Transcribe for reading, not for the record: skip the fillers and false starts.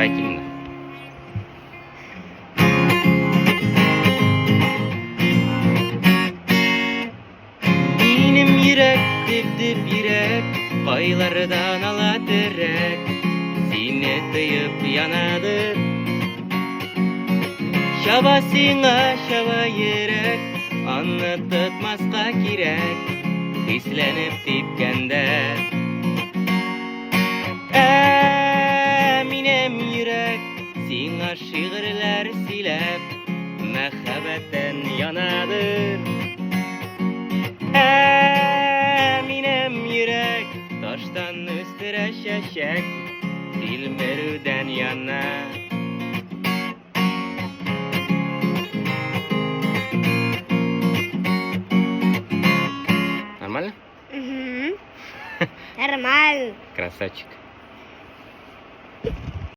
Давай, Benim yürek dip yürek, baylardan aladırak, seni duyup yanadır. Şabasına şaba yürek, anlatılmazga kirek, hislenip dipkende. Minem yürek, sina şiirler silep, mehabetten yanadır. Minem yürek, taştan üstüre şeşek, dilmerüden yana. Нормально? Угу. Нормально. Красавчик.